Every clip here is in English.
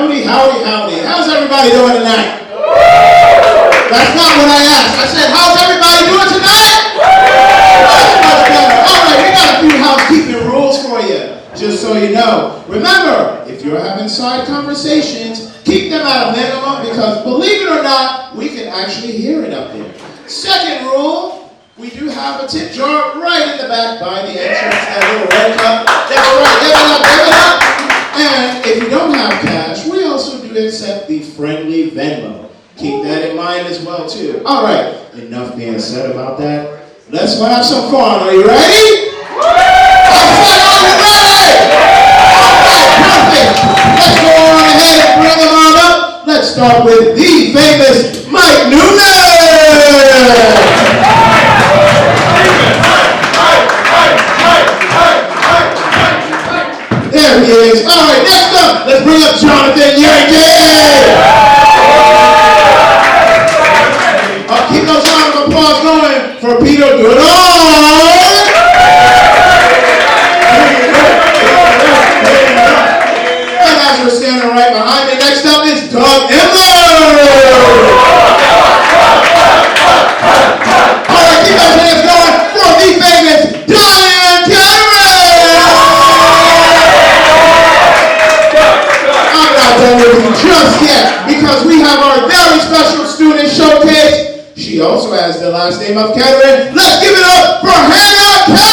Howdy, howdy, howdy. How's everybody doing tonight? That's not what I asked. I said, how's everybody doing tonight? Much better. All right, we got a few housekeeping rules for you, just so you know. Remember, if you're having side conversations, keep them at a minimum because, believe it or not, we can actually hear it up there. Second rule, we do have a tip jar right in the back by the entrance, that little red cup. That's right, give it up, give it up. And if you don't have cash, we also do accept the friendly Venmo. Keep that in mind as well, too. All right, enough being said about that. Let's have some fun. Are you ready? I said, are you ready? All right, perfect. Let's go on ahead and bring them on up. Let's start with the famous Mike Newman. There he is. All right, next up, let's bring up Jonathan Yankee. Keep those rounds of applause going for Peter Goodall. And as we're standing right behind me, next up is Doug Emler. All right, keep those hands going for the famous Diane Cameron. I'm not done with you just yet because we have our very special student showcase. She also has the last name of Cameron. Let's give it up for Hannah Cameron!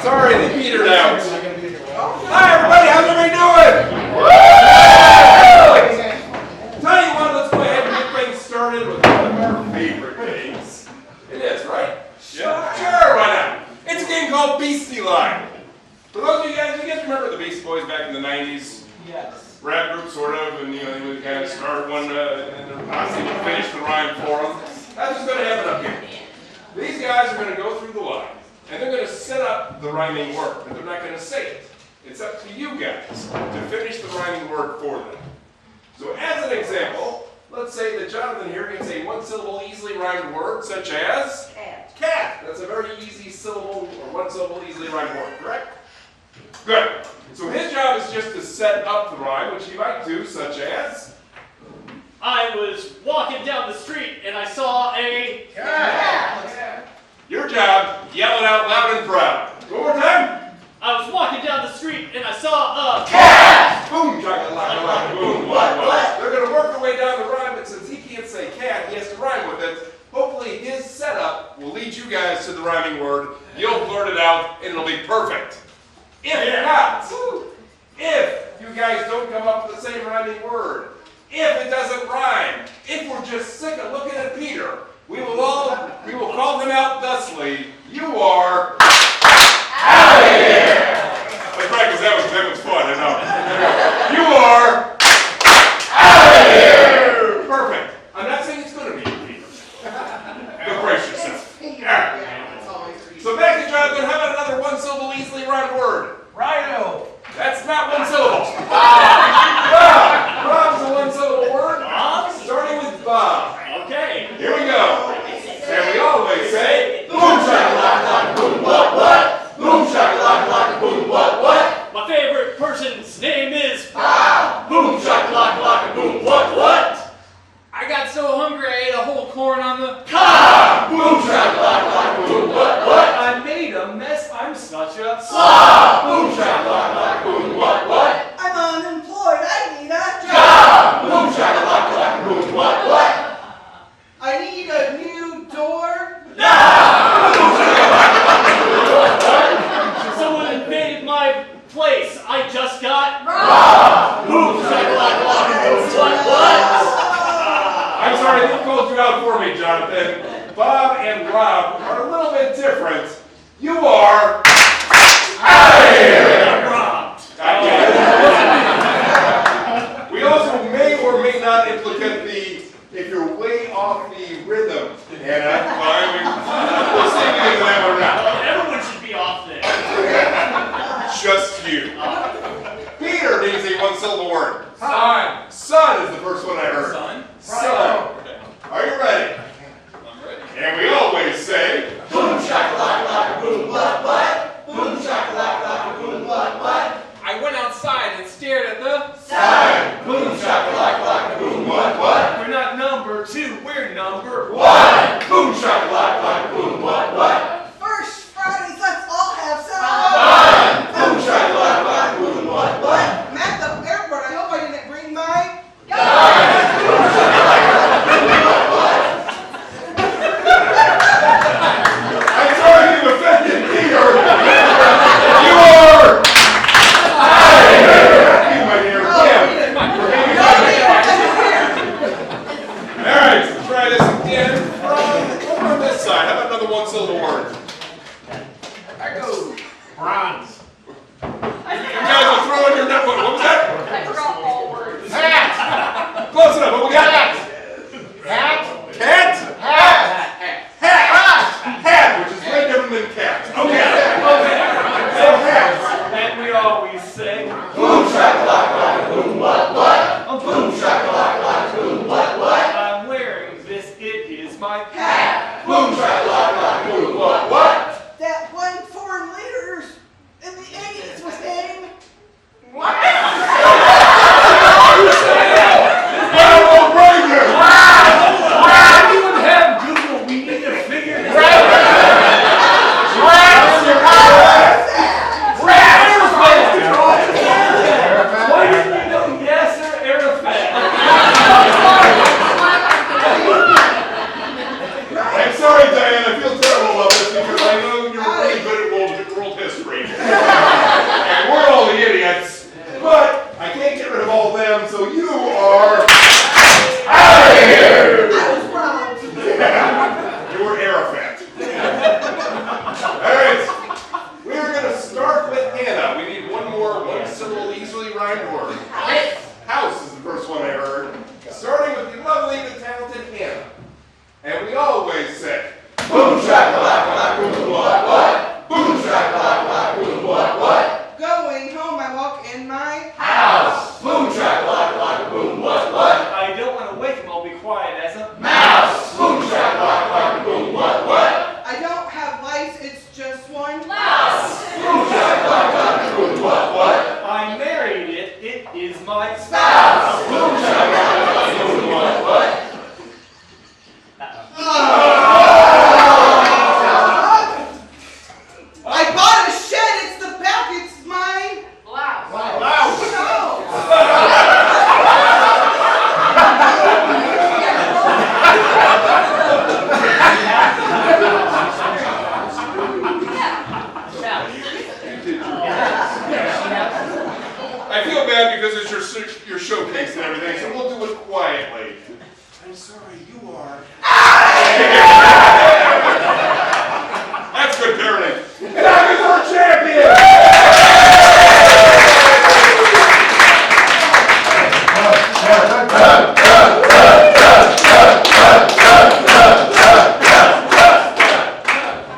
Sorry, they petered out. Hi, everybody. How's everybody doing? Tell you what, let's go ahead and get things started with one of our favorite games. It is, right? Yeah. Sure, why not? It's a game called Beastie Line. For those of you guys remember the Beastie Boys back in the 90s? Yes. Rap group, sort of, and they would kind of start one and then obviously would finish the rhyme for them. That's what's going to happen up here. These guys are going to go through the line, and they're going to set up the rhyming word, but they're not going to say it. It's up to you guys to finish the rhyming word for them. So as an example, let's say that Jonathan here gets a one-syllable easily rhymed word, such as Cat. cat. That's a very easy syllable or one-syllable easily rhymed word, correct? Good. So his job is just to set up the rhyme, which he might do, such as I was walking down the street and I saw a cat. Your job, yell it out loud and proud. One more time. I was walking down the street and I saw a Cat! Boom, chaka-laka-laka, boom, what? They're going to work their way down the rhyme, but since he can't say cat, he has to rhyme with it. Hopefully his setup will lead you guys to the rhyming word. You'll blurt it out, and it'll be perfect. If not, if you guys don't come up with the same rhyming word, if it doesn't rhyme, if we're just sick of looking at Peter, we will call him out thusly. You are out of here! That's right, because that was fun, I know. You are out of here! Perfect. I'm not saying it's going to be Peter. Go brace yourself. Yeah. So back to Jonathan, how about another one-syllable easily rhymed word? Rhino. That's not one syllable. Bob's a one-syllable word. Bob? Starting with Bob. Okay. Here we go. And we always say, boom shakalaka boom what? Boom shakalaka boom what? My favorite person's name is Bob. Boom shakalaka boom what? I got so hungry I ate a whole corn on the Cob. Boom shakalaka boom what? I made a mess. I'm such a Slob. Boom shakalaka boom what? I'm unemployed. I need a job. Job. Boom shakalaka boom what? I need a new door. someone invaded my place. I just got Rob. Boom shakalaka what? I'm sorry, they called you out for me, Jonathan. Bob and Rob are a little bit different. You are out of here! Robbed. I get it. We also may or may not implicate if you're way off the rhythm. Hannah, we'll see if you get to that one now. Everyone should be off there. Just you. Peter needs a one-syllable word. Sun. Sun is the first one I heard. Sun. Sun. Are you ready? I'm ready. And we always say, Boom shakalaka boom what? Boom shakalaka boom what? I went outside and stared at the Sun. Boom shakalaka boom what? We're not number 2, we're number 1. Boom shakalaka boom what? First Fridays, let's all have some fun. Boom shakalaka boom what? I'm at the airport. I hope I didn't bring my gun. I'm sorry you offended Peter. You are you my dear Kim. Alright, let's try this again from over on this side. How about another one-syllable word? I go. Bronze. You guys are throwing your notebook. What was that? I forgot all words. Hat. Close enough. What we got? Hat. Cat? Hat. Hat, which is way different than cat. Okay. So hat. And we always say, Boom shakalaka boom what? Boom shakalaka boom what? I'm wearing this, it is my Hat. Boom shakalaka boom what? That one foreign leader in the 80s was named. Ronald Reagan. Anyone have Google? We need to figure this out. Why didn't you know Yasser Arafat? I'm sorry, Diane. I feel terrible about this because I know you're really good at world history. And we're all the idiots. But I can't get rid of all of them, so you are out of here. I was wrong. You were Arafat. Alright. We're going to start with Hannah. We need one more one-syllable, easily rhymed word. House is the first one I heard. Starting with the lovely, the talented Hannah. And we always say, Boom shakalaka boom what? Boom shakalaka boom what? Going home, I walk in my house. Boom shakalaka boom what? I don't want to wake him, I'll be quiet as a Mouse. Boom shakalaka boom what? I don't have lights, it's just one Mouse. Boom shakalaka boom what? I married it, it is my Spouse. Boom shakalaka boom what? I bought a shed, it's the back, it's mine. Blouse. I feel bad because it's your showcase and everything, so we'll do it quietly. I'm sorry, you are. That's good parenting. And I'm your champion!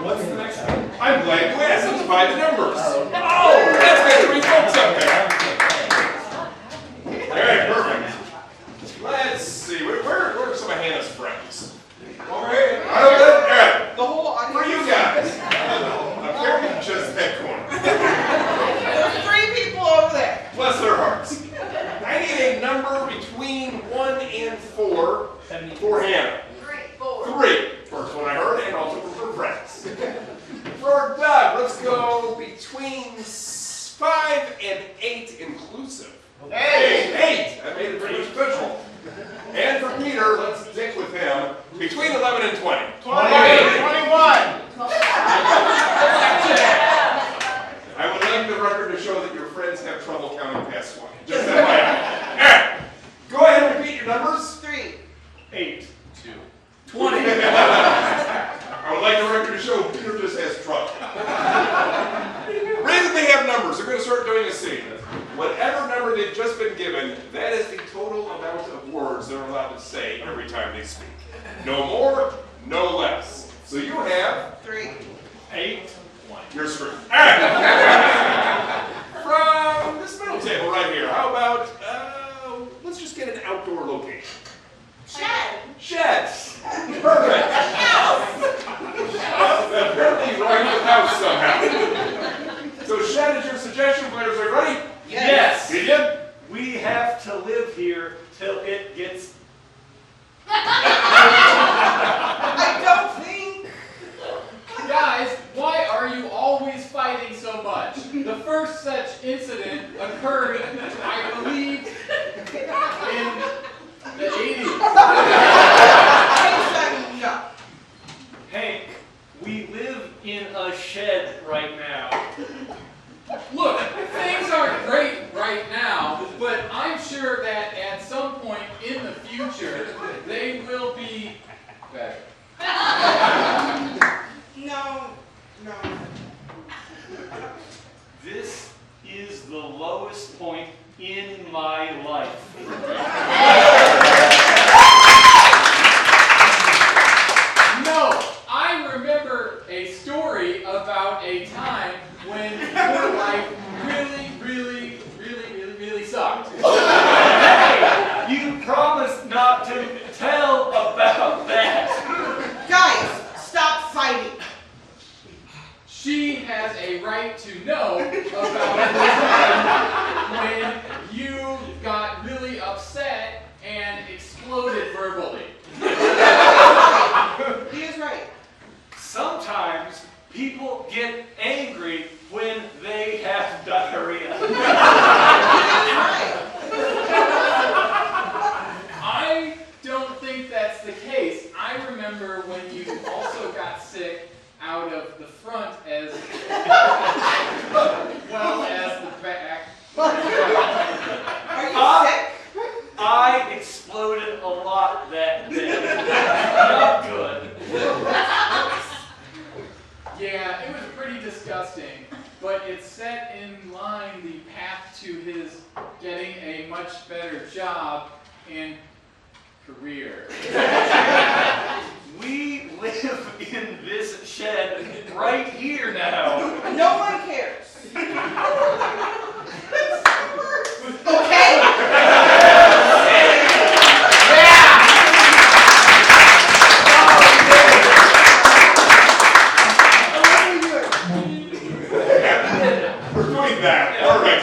What's the next one? I'm glad you asked. It's by the numbers. Oh, that's good. We both something. Alright, perfect. Let's see. Where are some of Hannah's friends? Over here. Alright. The whole For audience. you guys. Apparently just that corner. There's 3 people over there. Bless their hearts. I need a number between 1 and 4 for Hannah. 3. First one I heard, and also for friends. For Doug, let's go between 5 and 8 inclusive. 8. That made it pretty official. And for Peter, let's stick with him. Between 11 and 20. 21. I would like the record to show that your friends have trouble counting past 20. Just that way. Alright. Go ahead and repeat your numbers. 3. 8. 20. I would like the record to show Peter just has trouble. The reason they have numbers, they're going to start doing a scene. Whatever number they've just been given, that is the total amount of words they're allowed to say every time they speak. No more, no less. So you have 3. 8. your screen. All right. From this middle table right here, how about better. No. This is the lowest point in my life. No, I remember a story about a time when your life really sucked. Hey, you promised not to tell about that. Guys, stop fighting. She has a right to know about the time when you got really upset and exploded verbally. He is right. Sometimes people get angry when they have diarrhea. He is right. I don't think that's the case. I remember when you also got sick out of the front as well as the back. Are you sick? I exploded a lot that day. Not good. Yeah, it was pretty disgusting, but it set in line the path to his getting a much better job and career. We live in this shed right here now. No one cares. Okay? We're doing that. All right.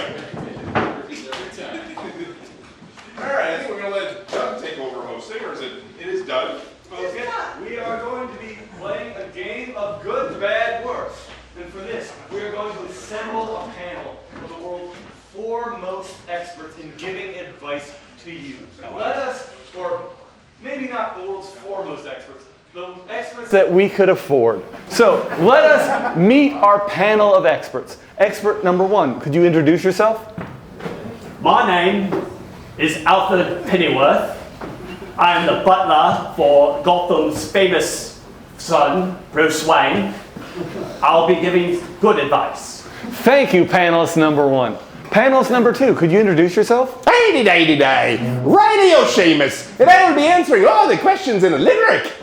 All right. I think we're gonna let Doug take over hosting, or is it? It is Doug. Okay, we are going to be playing a game of good, bad, worse. And for this, we are going to assemble a panel of the world's foremost experts in giving advice to you. Now let us, or maybe not the world's foremost experts, the experts that we could afford. So let us meet our panel of experts. Expert number one, could you introduce yourself? My name is Alfred Pennyworth. I am the butler for Gotham's famous son, Bruce Wayne. I'll be giving good advice. Thank you, panelist number one. Panelist number two, could you introduce yourself? Hey-day-day-day, Radio Seamus, and I will be answering all the questions in a limerick.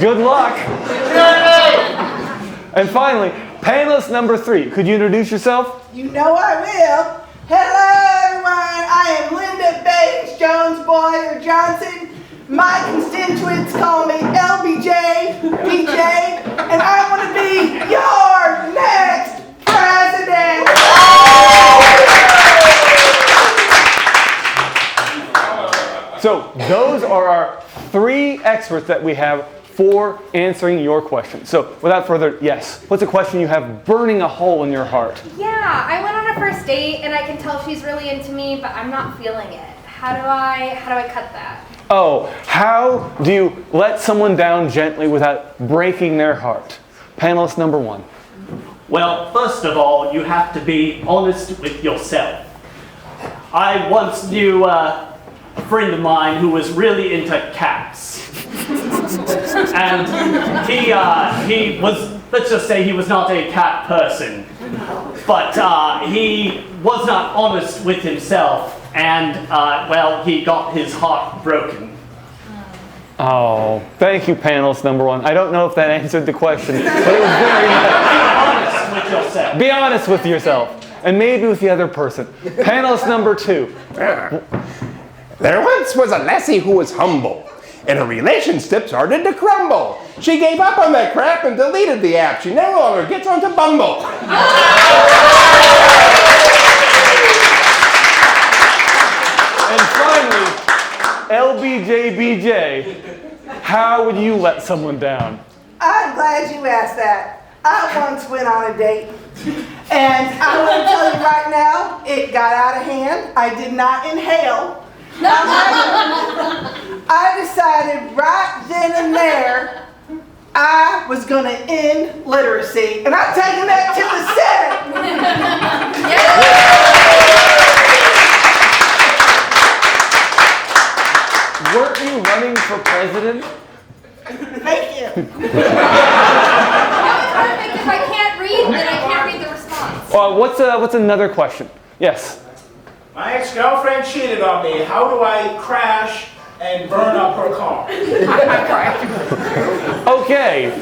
Good luck. And finally, panelist number three, could you introduce yourself? You know I will. Hello, everyone. I am Linda Baines Jones Boyer Johnson. My constituents call me LBJ, BJ, and I want to be your next president. So those are our three experts that we have for answering your questions. So without further, yes, what's a question you have burning a hole in your heart? Yeah, I went on a first date and I can tell she's really into me, but I'm not feeling it. How do I cut that? Oh, how do you let someone down gently without breaking their heart? Panelist number one. Well, first of all, you have to be honest with yourself. I once knew a friend of mine who was really into cats. And he was, let's just say he was not a cat person. But he was not honest with himself. And, well, he got his heart broken. Oh, thank you, panelist number one. I don't know if that answered the question, but it was very nice. Be honest with yourself. Be honest with yourself, and maybe with the other person. Panelist number two. There once was a lassie who was humble, and her relationship started to crumble. She gave up on that crap and deleted the app. She no longer gets onto Bumble. And finally, LBJBJ, how would you let someone down? I'm glad you asked that. I once went on a date, and I want to tell you right now, it got out of hand. I did not inhale. I decided right then and there I was going to end literacy, and I'm taking that to the Senate. Weren't you running for president? Thank you. No, it's perfect. If I can't read, then I can't read the response. What's another question? Yes. My ex-girlfriend cheated on me. How do I crash and burn up her car? Okay.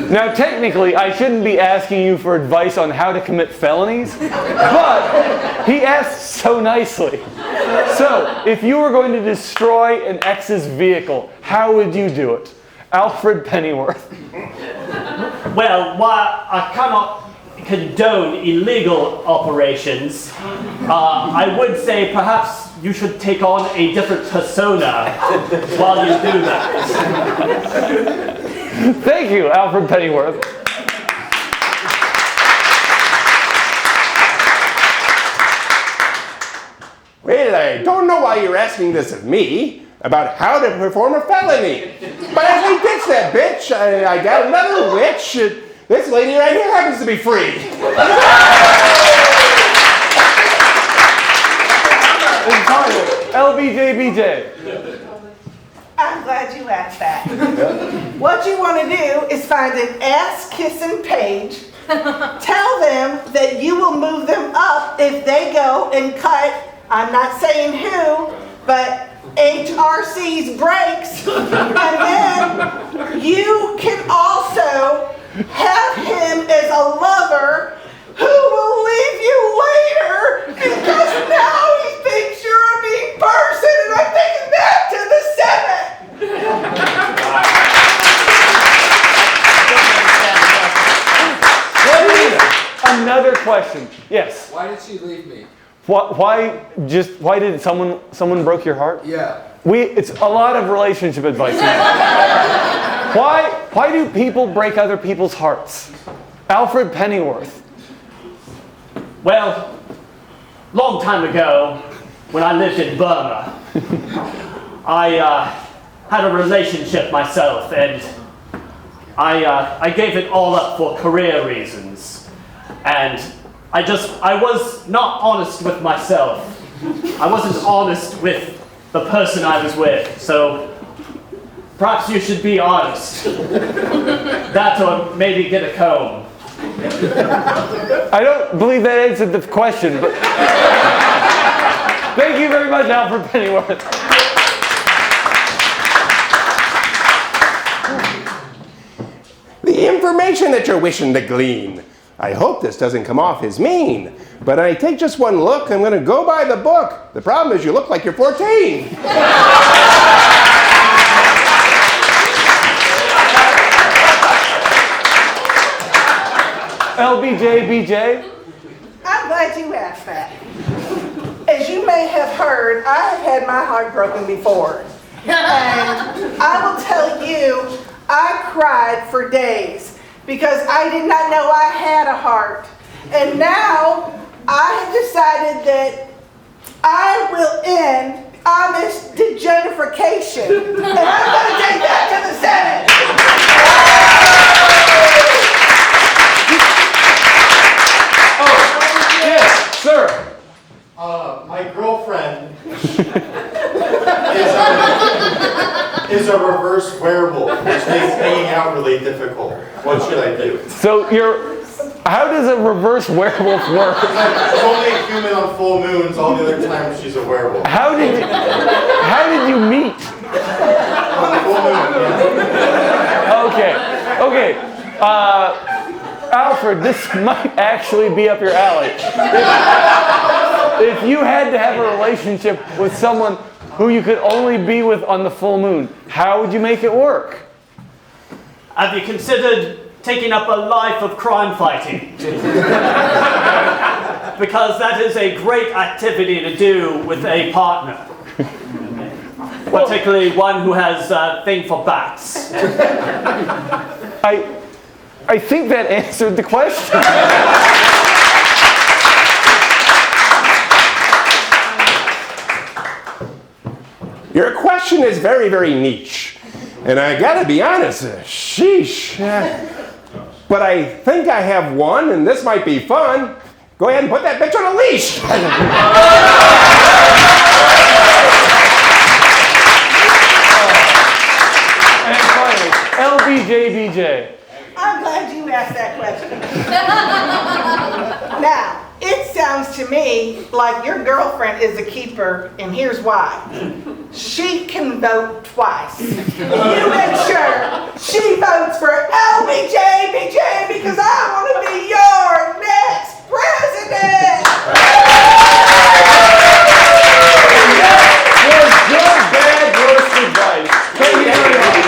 Now, technically, I shouldn't be asking you for advice on how to commit felonies, but he asked so nicely. So, if you were going to destroy an ex's vehicle, how would you do it? Alfred Pennyworth. Well, while I cannot condone illegal operations, I would say perhaps you should take on a different persona while you do that. Thank you, Alfred Pennyworth. Well, I don't know why you're asking this of me about how to perform a felony. But as we ditch that bitch, I got another witch. This lady right here happens to be free. LBJBJ. I'm glad you asked that. What you want to do is find an ass-kissing page. Tell them that you will move them up if they go and cut, I'm not saying who, but HRC's brakes. And then you can also have him as a lover who will leave you later because now he thinks you're a mean person and I'm taking that to the Senate. Another question. Yes. Why did she leave me? Why did someone broke your heart? Yeah. It's a lot of relationship advice. Why do people break other people's hearts? Alfred Pennyworth. Well, long time ago, when I lived in Burma, I had a relationship myself, and I gave it all up for career reasons. And I was not honest with myself. I wasn't honest with the person I was with, so perhaps you should be honest. That or maybe get a comb. I don't believe that answered the question, but thank you very much, Alfred Pennyworth. The information that you're wishing to glean. I hope this doesn't come off as mean, but I take just one look, I'm going to go by the book. The problem is you look like you're 14. LBJBJ. I'm glad you asked that. As you may have heard, I have had my heart broken before. And I will tell you, I cried for days because I did not know I had a heart. And now I have decided that I will end honest degenerification. And I'm going to take that to the Senate. Yes, sir. My girlfriend is a reverse werewolf, which makes hanging out really difficult. What should I do? So how does a reverse werewolf work? She's only a human on full moons. All the other times she's a werewolf. How did you meet? On full moon, yeah. Okay. Alfred, this might actually be up your alley. If you had to have a relationship with someone who you could only be with on the full moon, how would you make it work? Have you considered taking up a life of crime fighting? Because that is a great activity to do with a partner. Particularly one who has a thing for bats. I think that answered the question. Your question is very, very niche. And I gotta be honest, sheesh. But I think I have one, and this might be fun. Go ahead and put that bitch on a leash. And finally, LBJBJ. I'm glad you asked that question. Now, it sounds to me like your girlfriend is a keeper, and here's why. She can vote twice. You make sure she votes for LBJBJ because I want to be your next president. Good, bad, worst advice. Thank you very much.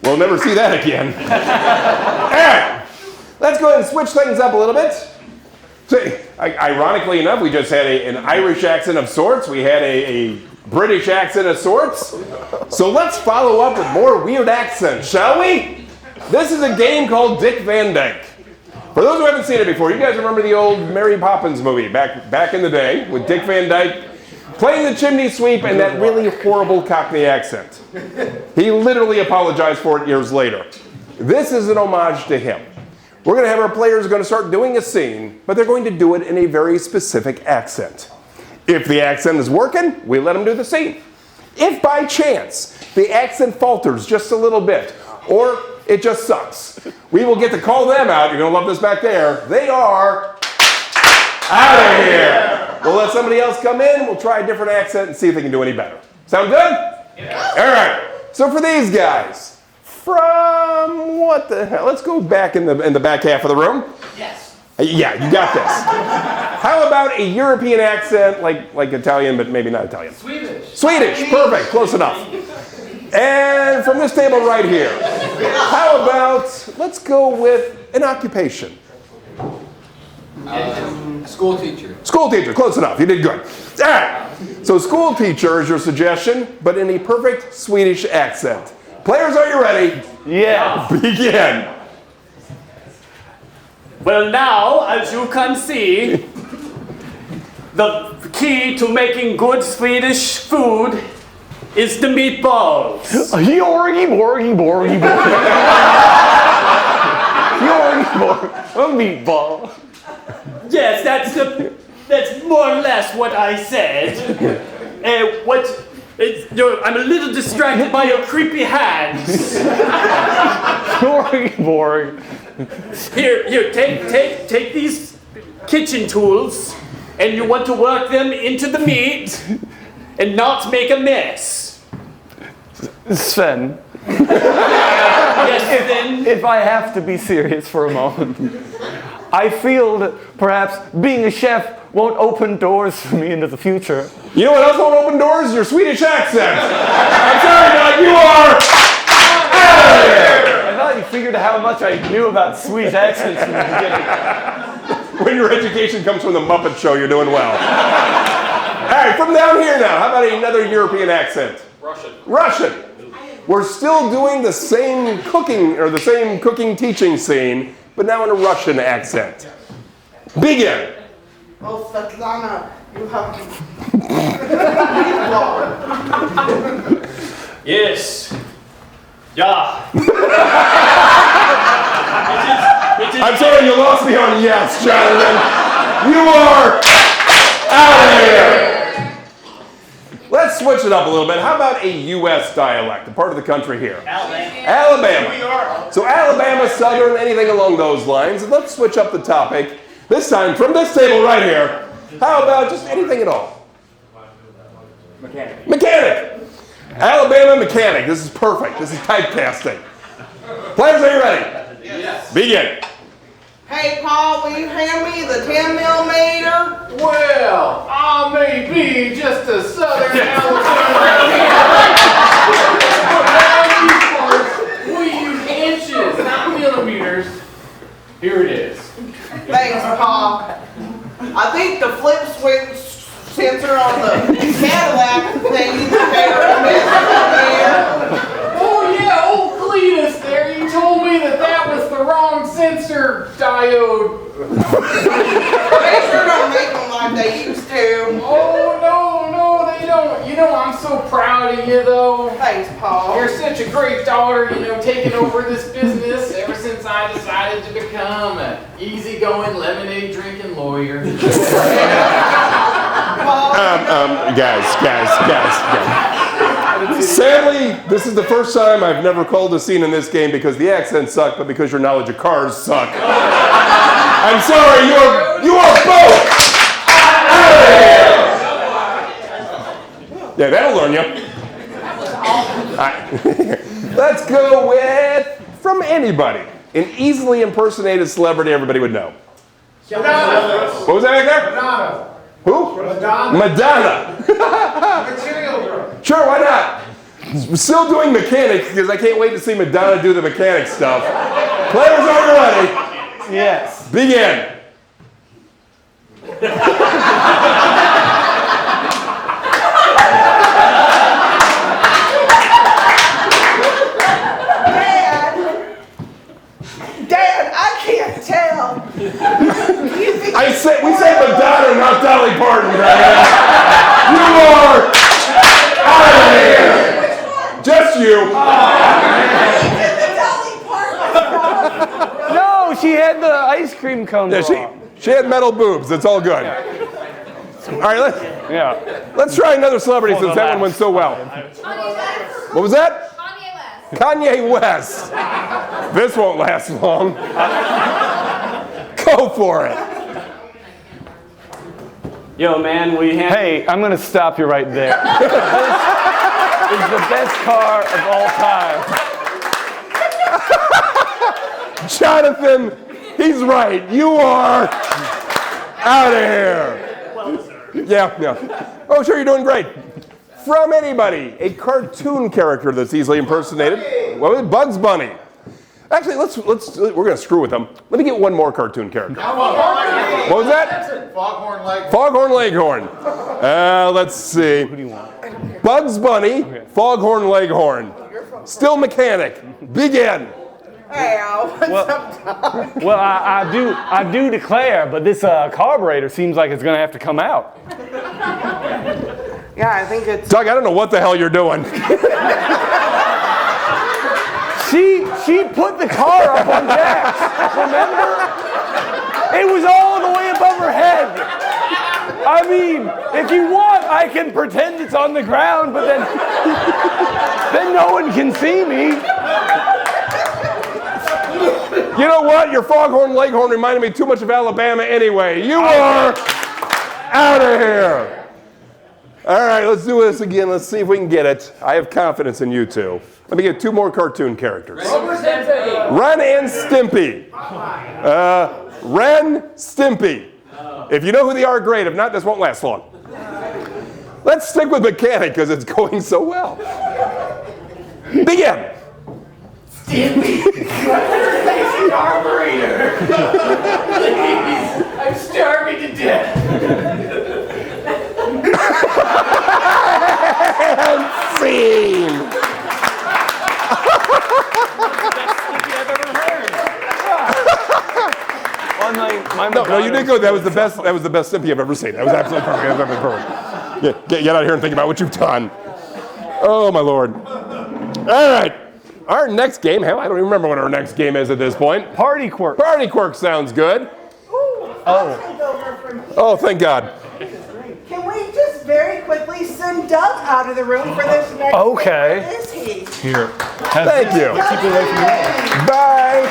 We'll never see that again. All right, let's go ahead and switch things up a little bit. So, ironically enough, we just had an Irish accent of sorts. We had a British accent of sorts. So let's follow up with more weird accents, shall we? This is a game called Dick Van Dyke. For those who haven't seen it before, you guys remember the old Mary Poppins movie back in the day with Dick Van Dyke playing the chimney sweep and that really horrible Cockney accent. He literally apologized for it years later. This is an homage to him. We're going to have our players going to start doing a scene, but they're going to do it in a very specific accent. If the accent is working, we let them do the scene. If by chance the accent falters just a little bit, or it just sucks, we will get to call them out. You're going to love this back there. They are out of here. We'll let somebody else come in. We'll try a different accent and see if they can do any better. Sound good? Yeah. All right. So for these guys, from what the hell? Let's go back in the back half of the room. Yes. Yeah, you got this. How about a European accent, like Italian, but maybe not Italian? Swedish. Swedish. Perfect. Close enough. And from this table right here, how about, let's go with an occupation. School teacher. School teacher, close enough. You did good. All right. So school teacher is your suggestion, but in a perfect Swedish accent. Players, are you ready? Yeah. Begin. Well, now, as you can see, the key to making good Swedish food is the meatballs. Yorgy, borgy, borgy, borgy. Yorgy, borgy. A meatball. Yes, that's more or less what I said. I'm a little distracted by your creepy hands. Yorgy, borgy. Here, take these kitchen tools, and you want to work them into the meat and not make a mess. Sven. Yes, Sven. If I have to be serious for a moment, I feel that perhaps being a chef won't open doors for me into the future. You know what else won't open doors? Your Swedish accent. I'm sorry, but you are out of here. I thought you figured out how much I knew about Swedish accents from the beginning. When your education comes from the Muppet Show, you're doing well. All right, from down here now, how about another European accent? Russian. Russian. We're still doing the same cooking teaching scene, but now in a Russian accent. Begin. Oh, Svetlana, you have to... Yes. Yeah. I'm sorry, you lost me on yes, Jonathan. You are out of here. Let's switch it up a little bit. How about a U.S. dialect, a part of the country here? Alabama. So Alabama, Southern, anything along those lines. And let's switch up the topic. This time, from this table right here, how about just anything at all? Mechanic. Alabama mechanic. This is perfect. This is typecasting. Players, are you ready? Yes. Begin. Hey, Paul, will you hand me the 10 millimeter? Well, I may be just a Southern Alabama. We use inches, not millimeters. Here it is. Thanks, Paul. I think the flip switch sensor on the Cadillac thing is better than this one here. Oh yeah, old Cletus there. You told me that was the wrong sensor diode. They sure don't make them like they used to. Oh no, they don't. You know, I'm so proud of you though. Thanks, Paul. You're such a great daughter, you know, taking over this business ever since I decided to become an easygoing lemonade drinking lawyer. Guys. Sadly, this is the first time I've never called a scene in this game because the accents suck, but because your knowledge of cars suck. I'm sorry, you are both out of here. Yeah, that'll learn you. Let's go with from anybody. An easily impersonated celebrity everybody would know. Madonna. What was that back there? Madonna. Who? Madonna. Material Girl. Sure, why not? We're still doing mechanics because I can't wait to see Madonna do the mechanic stuff. Players, are you ready? Yes. Begin. Dad, I can't tell. We said Madonna, not Dolly Parton, Diane. You are out of here. Just you. No, she had the ice cream cone. Yeah, she had metal boobs. It's all good. All right, let's try another celebrity since that one went so well. What was that? Kanye West. This won't last long. Go for it. Yo, man, Hey, I'm going to stop you right there. This is the best car of all time. Jonathan, he's right. You are out of here. Yeah. Oh, sure, you're doing great. From anybody, a cartoon character that's easily impersonated. What was it? Bugs Bunny. Actually, we're gonna screw with them. Let me get one more cartoon character. What was that? Foghorn Leghorn. Foghorn Leghorn. Let's see. Who do you want? Bugs Bunny, Foghorn Leghorn. Still mechanic. Begin. Well, I do declare, but this carburetor seems like it's going to have to come out. Yeah, I think it's. Doug, I don't know what the hell you're doing. She put the car up on jacks, remember? It was all the way above her head. I mean, if you want, I can pretend it's on the ground, but then no one can see me. You know what? Your Foghorn Leghorn reminded me too much of Alabama anyway. You are out of here. All right, let's do this again. Let's see if we can get it. I have confidence in you two. Let me get two more cartoon characters. Ren and Stimpy. Ren, Stimpy. If you know who they are, great. If not, this won't last long. Let's stick with mechanic because it's going so well. Begin. Stimpy. Carburetor. Please. I'm starving to death. And scene. No, you did good. That was the best. That was the best Stimpy I've ever seen. That was absolutely perfect. That was absolutely perfect. Get out of here and think about what you've done. Oh my Lord. All right. Our next game. Hell, I don't even remember what our next game is at this point. Party Quirks. Party Quirks sounds good. Oh, thank God. Can we just very quickly send Doug out of the room for this next Okay. Where is he? Here. Thank you. Keep it away from me. Bye.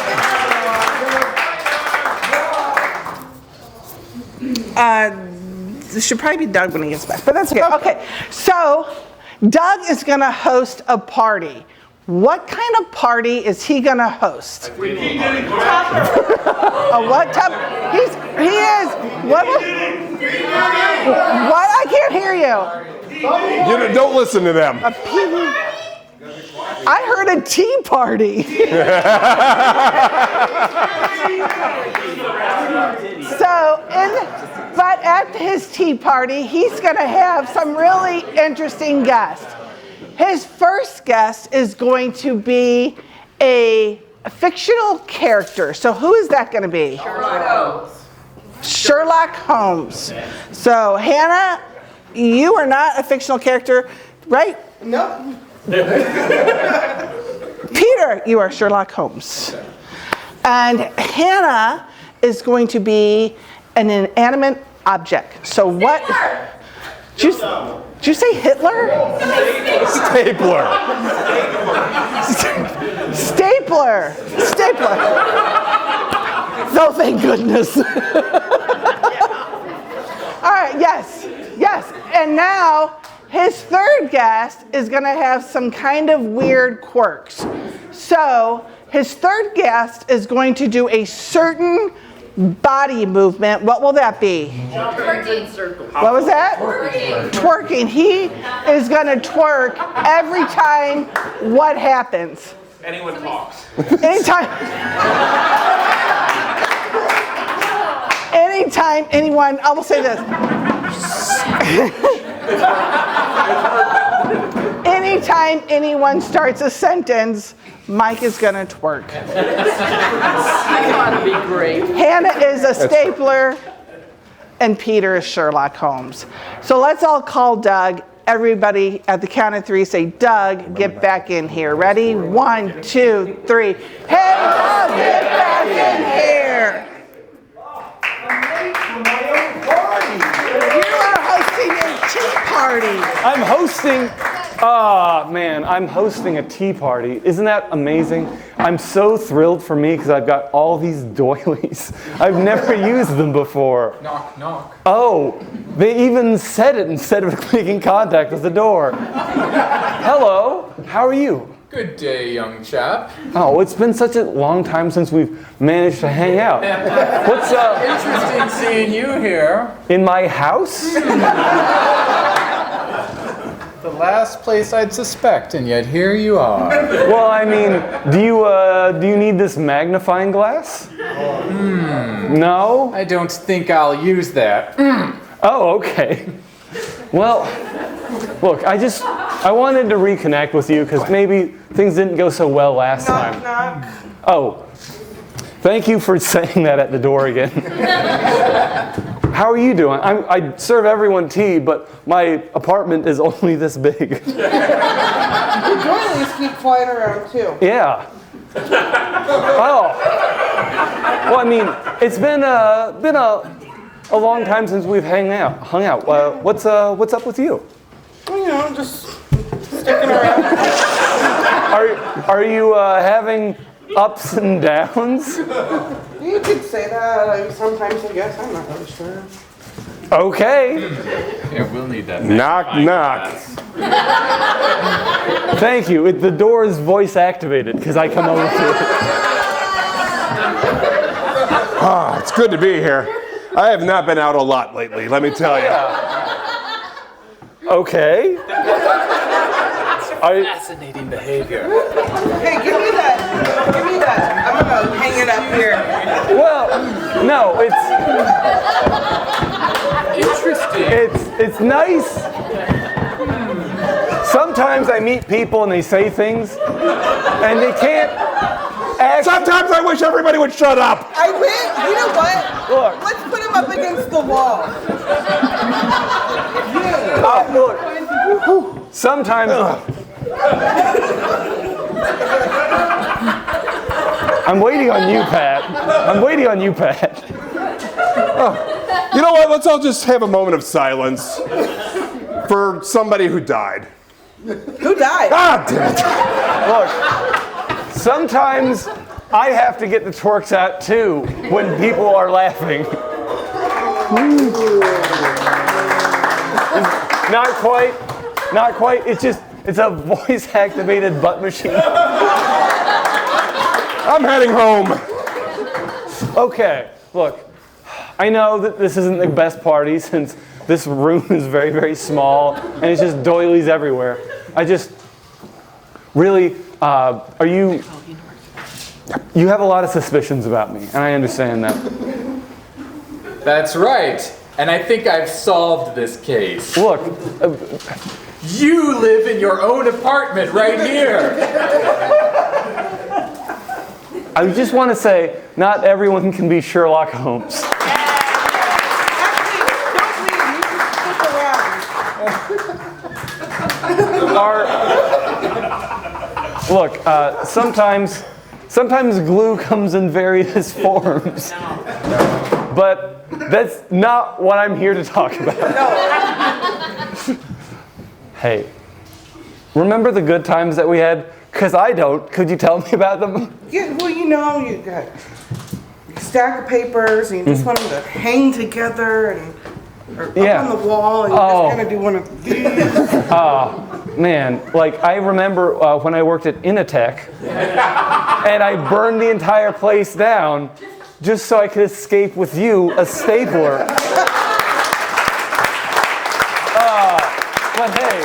This should probably be Doug when he gets back, but that's okay. Okay, so Doug is going to host a party. What kind of party is he going to host? A what type? He is. What? What? I can't hear you. You don't listen to them. I heard a tea party. But at his tea party, he's going to have some really interesting guests. His first guest is going to be a fictional character. So who is that going to be? Sherlock Holmes. So Hannah, you are not a fictional character, right? No. Peter, you are Sherlock Holmes. And Hannah is going to be an inanimate object. So what? Did you say Hitler? Stapler. Stapler. Oh, thank goodness. All right, yes. And now his third guest is going to have some kind of weird quirks. So his third guest is going to do a certain body movement. What will that be? Twerking. What was that? Twerking. He is going to twerk every time what happens? Anyone talks. Anytime anyone, I will say this. Anytime anyone starts a sentence, Mike is gonna twerk. That's gotta be great. Hannah is a stapler, and Peter is Sherlock Holmes. So let's all call Doug. Everybody, at the count of 3, say, Doug, get back in here. Ready? 1, 2, 3. Hey, Doug, get back in here. I'm late for my own party. You are hosting a tea party. I'm hosting a tea party. Isn't that amazing? I'm so thrilled for me because I've got all these doilies. I've never used them before. Knock, knock. Oh, they even said it instead of making contact with the door. Hello, how are you? Good day, young chap. Oh, it's been such a long time since we've managed to hang out. What's up? Interesting seeing you here. In my house? The last place I'd suspect, and yet here you are. Well, I mean, do you need this magnifying glass? No? I don't think I'll use that. Oh, okay. Well, look, I wanted to reconnect with you because maybe things didn't go so well last time. Knock. Oh, thank you for saying that at the door again. How are you doing? I serve everyone tea, but my apartment is only this big. The doilies keep flying around too. Yeah. Oh. Well, I mean, it's been a long time since we've hung out. What's up with you? You know, just sticking around. Are you having ups and downs? You could say that. Sometimes, I guess. I'm not really sure. Okay. Yeah, we'll need that. Knock, knock. Thank you. The door is voice activated because I come over to it. Ah, it's good to be here. I have not been out a lot lately, let me tell you. Okay. Fascinating behavior. Hey, give me that. I'm gonna hang it up here. Well, no, Interesting. it's nice. Sometimes I meet people and they say things and they can't act. Sometimes I wish everybody would shut up. I win. You know what? Look. Let's put him up against the wall. Look. Sometimes. I'm waiting on you, Pat. Oh, you know what? Let's all just have a moment of silence for somebody who died. Who died? Ah, damn it. Look, sometimes I have to get the twerks out too when people are laughing. Not quite. It's a voice-activated butt machine. I'm heading home. Okay, look, I know that this isn't the best party since this room is very, very small and it's just doilies everywhere. I just really, you have a lot of suspicions about me, and I understand that. That's right. And I think I've solved this case. Look, You live in your own apartment right here. I just want to say, not everyone can be Sherlock Holmes. Look, sometimes glue comes in various forms. But that's not what I'm here to talk about. Hey, remember the good times that we had? Because I don't. Could you tell me about them? Yeah, well, you know, you got a stack of papers and you just want them to hang together and or up on the wall and you just kind of do one of these. Oh, man. Like, I remember when I worked at Initech and I burned the entire place down just so I could escape with you, a stapler. But hey,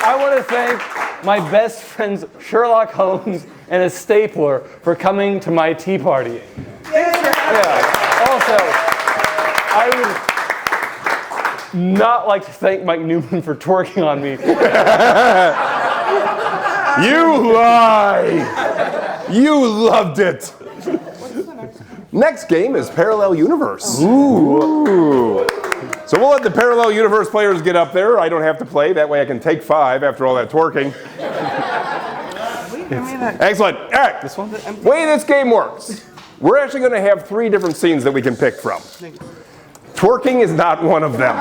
I want to thank my best friends Sherlock Holmes and a stapler for coming to my tea party. Yeah. Also, I would not like to thank Mike Newman for twerking on me. You lie! You loved it! Next game is Parallel Universe. Ooh. So we'll let the Parallel Universe players get up there. I don't have to play. That way I can take 5 after all that twerking. Excellent. All right. This one? Way this game works. We're actually going to have 3 different scenes that we can pick from. Twerking is not one of them.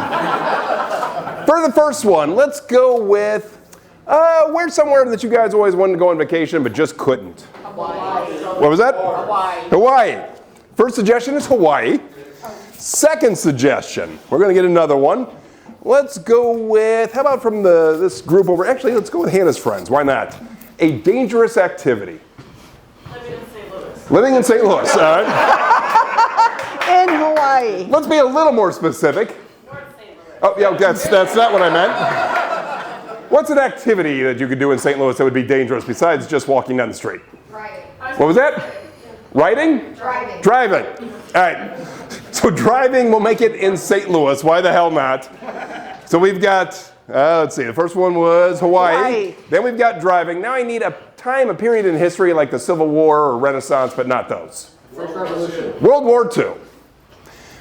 For the first one, let's go with where's somewhere that you guys always wanted to go on vacation but just couldn't? Hawaii. What was that? Hawaii. Hawaii. First suggestion is Hawaii. Second suggestion, we're going to get another one. Let's go with, how about from this group over, actually let's go with Hannah's friends, why not? A dangerous activity. Living in St. Louis. Living in St. Louis, all right. In Hawaii. Let's be a little more specific. North St. Louis. Oh, yeah, that's not what I meant. What's an activity that you could do in St. Louis that would be dangerous besides just walking down the street? Riding. What was that? Riding? Driving. Driving. All right. So driving will make it in St. Louis. Why the hell not? So we've got, let's see, the first one was Hawaii. Then we've got driving. Now I need a period in history like the Civil War or Renaissance, but not those. French Revolution. World War II.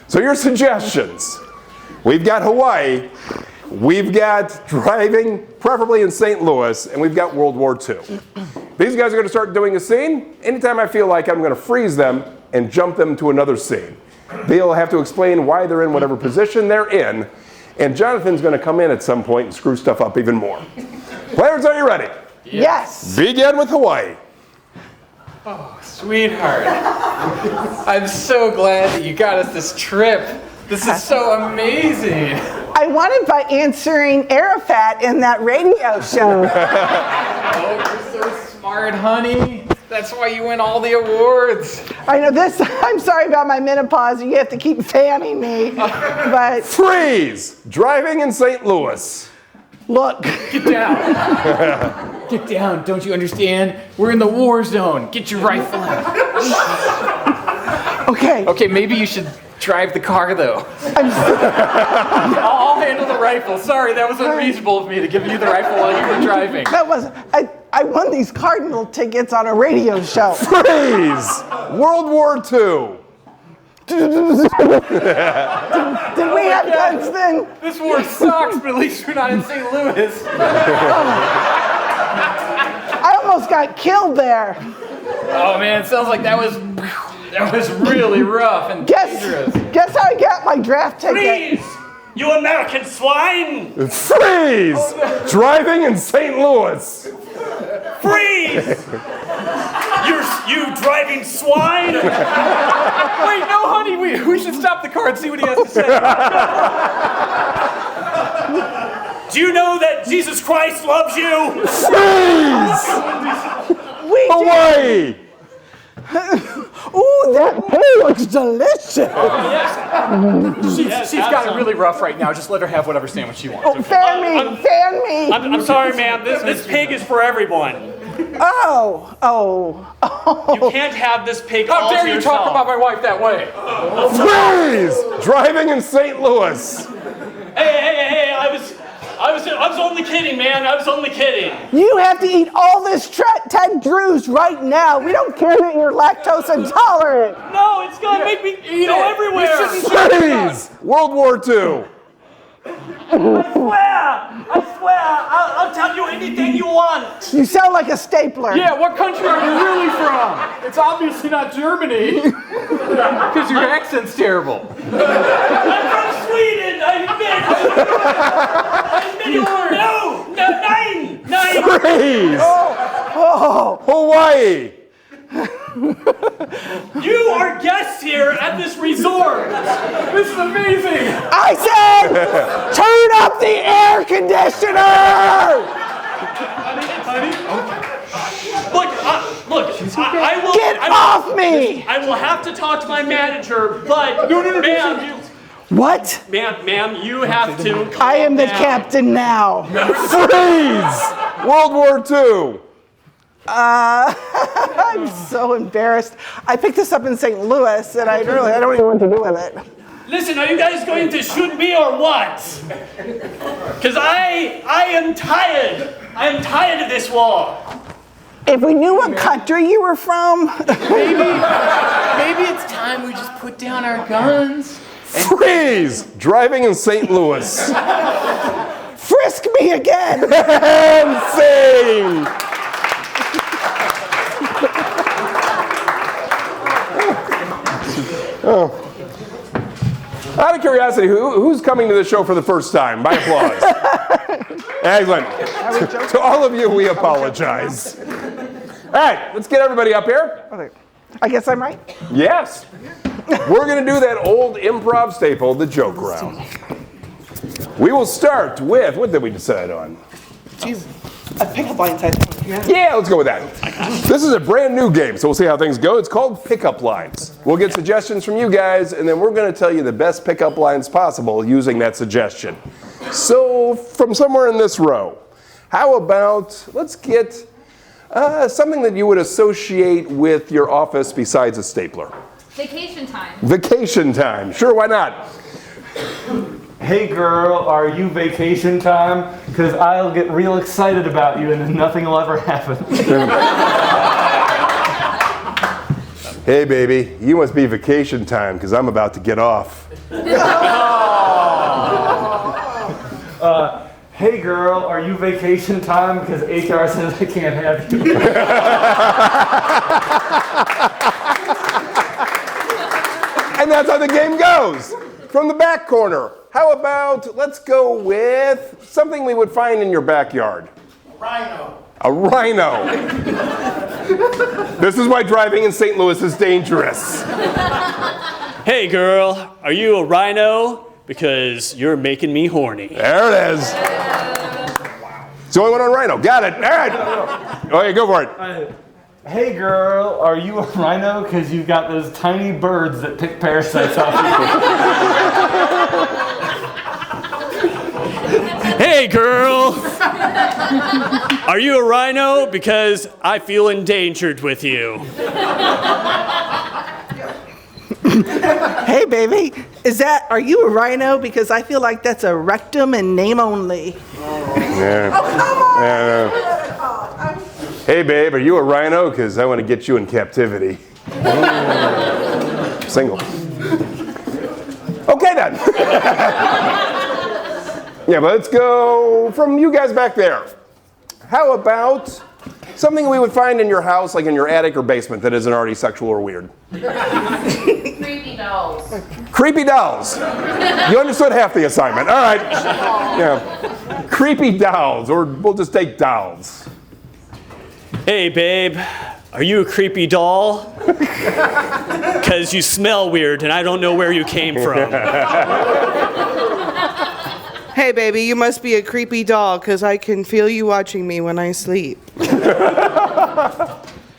So your suggestions. We've got Hawaii. We've got driving, preferably in St. Louis, and we've got World War II. These guys are going to start doing a scene. Anytime I feel like I'm going to freeze them and jump them to another scene. They'll have to explain why they're in whatever position they're in, and Jonathan's going to come in at some point and screw stuff up even more. Players, are you ready? Yes. Begin with Hawaii. Oh, sweetheart. I'm so glad that you got us this trip. This is so amazing. I won it by answering Arafat in that radio show. Oh, you're so smart, honey. That's why you win all the awards. I know this. I'm sorry about my menopause. You have to keep fanning me. But Freeze! Driving in St. Louis. look. Get down. Get down. Don't you understand? We're in the war zone. Get your rifle out. Okay. Okay, maybe you should drive the car, though. I'll handle the rifle. Sorry, that was unreasonable of me to give you the rifle while you were driving. That wasn't. I won these Cardinal tickets on a radio show. Freeze! World War II. Did we have guns then? This war sucks, but at least we're not in St. Louis. I almost got killed there. Oh man, it sounds like that was really rough and dangerous. Guess how I got my draft ticket? Freeze! You American swine! Freeze! Driving in St. Louis. Freeze! You driving swine! Wait, no, honey, we should stop the car and see what he has to say. Do you know that Jesus Christ loves you? Freeze! Hawaii! Ooh, that pay looks delicious. She's got it really rough right now. Just let her have whatever sandwich she wants. Oh, fan me. I'm sorry, ma'am. This pig is for everyone. Oh. You can't have this pig How all to dare you yourself. talk about my wife that way? Freeze! Driving in St. Louis. Hey, I was only kidding, man. I was only kidding. You have to eat all this Ted Drew's right now. We don't care that you're lactose intolerant. No, it's gonna make me go everywhere. Freeze! World War II. I swear, I'll tell you anything you want. You sound like a stapler. Yeah, what country are you really from? It's obviously not Germany. Because your accent's terrible. I'm from Sweden. I admit it. No. Freeze! Hawaii! You are guests here at this resort. This is amazing. I said, turn up the air conditioner! Look, I will. Get off me! I will have to talk to my manager, but ma'am, What? ma'am, you have to. I am the captain now. Freeze! World War II. I'm so embarrassed. I picked this up in St. Louis, and I don't even know what to do with it. Listen, are you guys going to shoot me or what? Because I am tired. I am tired of this war. If we knew what country you were from. Maybe it's time we just put down our guns. Freeze! Driving in St. Louis. Frisk me again! And sing! Oh. Out of curiosity, who's coming to the show for the first time? By applause. Excellent. To all of you, we apologize. All right, let's get everybody up here. Okay. I guess I'm right. Yes. We're going to do that old improv staple, the joke round. We will start with, what did we decide on? Jeez. A pickup line size. Yeah, let's go with that. This is a brand new game, so we'll see how things go. It's called Pickup Lines. We'll get suggestions from you guys, and then we're going to tell you the best pickup lines possible using that suggestion. So, from somewhere in this row, how about, let's get something that you would associate with your office besides a stapler. Vacation time. Vacation time. Sure, why not? Hey girl, are you vacation time? Because I'll get real excited about you and then nothing will ever happen. Hey baby, you must be vacation time because I'm about to get off. Hey girl, are you vacation time? Because HR says I can't have you. And that's how the game goes. From the back corner, how about, let's go with something we would find in your backyard. Rhino. A rhino. This is why driving in St. Louis is dangerous. Hey girl, are you a rhino? Because you're making me horny. There it is. It's the only one on rhino. Got it. All right. Okay, go for it. Hey girl, are you a rhino? Because you've got those tiny birds that pick parasites off of you. Hey girl, are you a rhino? Because I feel endangered with you. Hey, baby, are you a rhino? Because I feel like that's a rectum and name only. Yeah. Oh, come on. Hey, babe, are you a rhino? Because I want to get you in captivity. Single. Okay, then. Yeah, but let's go from you guys back there. How about something we would find in your house, like in your attic or basement, that isn't already sexual or weird? Creepy dolls. Creepy dolls. You understood half the assignment. All right. Yeah. Creepy dolls, or we'll just take dolls. Hey babe, are you a creepy doll? Because you smell weird and I don't know where you came from. Hey, baby, you must be a creepy doll because I can feel you watching me when I sleep.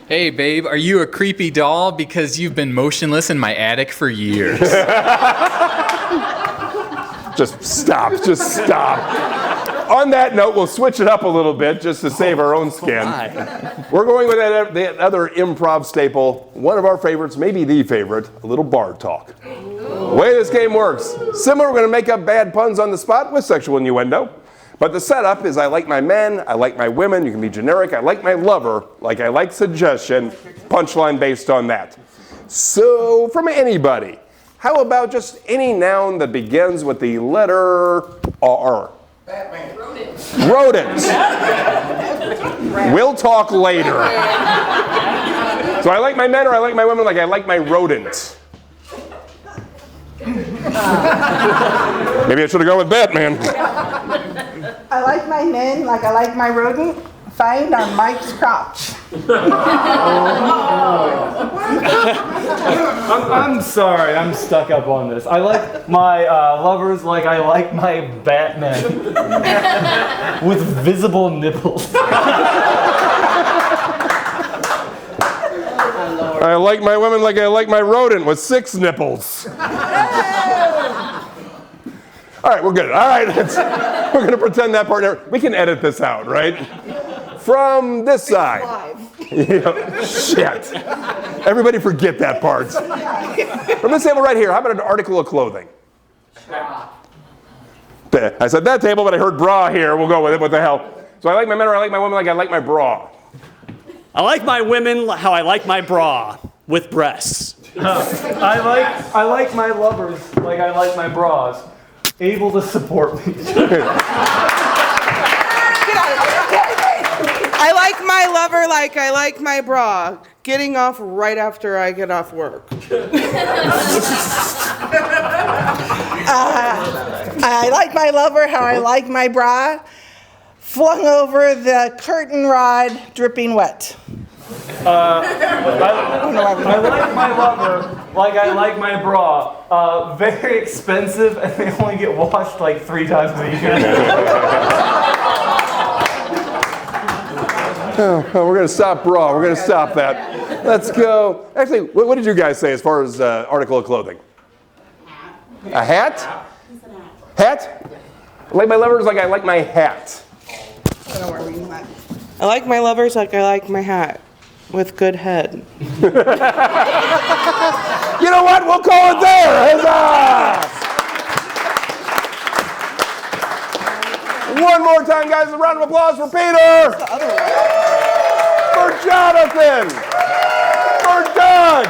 Hey, babe, are you a creepy doll? Because you've been motionless in my attic for years. Just stop. On that note, we'll switch it up a little bit just to save our own skin. We're going with that other improv staple, one of our favorites, maybe the favorite, a little bar talk. The way this game works, similar, we're going to make up bad puns on the spot with sexual innuendo. But the setup is I like my men, I like my women, you can be generic, I like my lover, like I like suggestion, punchline based on that. So, from anybody, how about just any noun that begins with the letter R? Batman. Rodents. We'll talk later. So I like my men or I like my women like I like my rodents. Maybe I should have gone with Batman. I like my men like I like my rodent. find on Mike's crotch. I'm sorry, I'm stuck up on this. I like my lovers like I like my Batman. With visible nipples. I like my women like I like my rodent with 6 nipples. All right, we're good. All right, we're going to pretend that part. We can edit this out, right? From this side. Shit. Everybody forget that part. From this table right here, how about an article of clothing? I said that table, but I heard bra here. We'll go with it. What the hell? So I like my men or I like my women like I like my bra. I like my women how I like my bra, with breasts. I like my lovers like I like my bras, able to support me. I like my lover like I like my bra, getting off right after I get off work. I like my lover how I like my bra, flung over the curtain rod, dripping wet. I like my lover like I like my bra. Very expensive, and they only get washed like 3 times a year. Oh, we're going to stop bra. We're going to stop that. Let's go. Actually, what did you guys say as far as article of clothing? A hat? Hat? I like my lovers like I like my hat. I like my lovers like I like my hat, with good head. You know what? We'll call it there. Huzzah! One more time, guys. A round of applause for Peter. For Jonathan. For Doug.